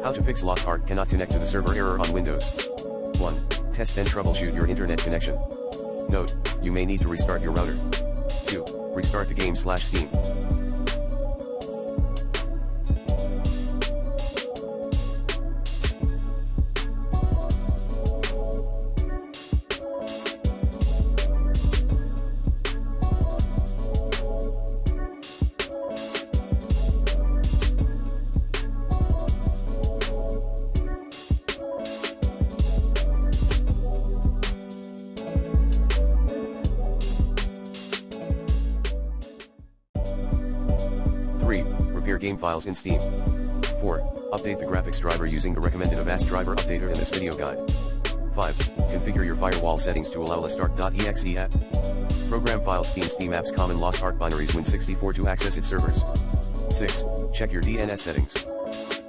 How to fix Lost Ark cannot connect to the server error on Windows. 1. Test then troubleshoot your internet connection. Note, you may need to restart your router. 2. Restart the game/Steam. 3. Repair game files in Steam. 4. Update the graphics driver using the recommended Avast driver updater in this video guide. 5. Configure your firewall settings to allow LostArk.exe app. Program file Steam apps common Lost Ark binaries Win64 to access its servers. 6. Check your DNS settings.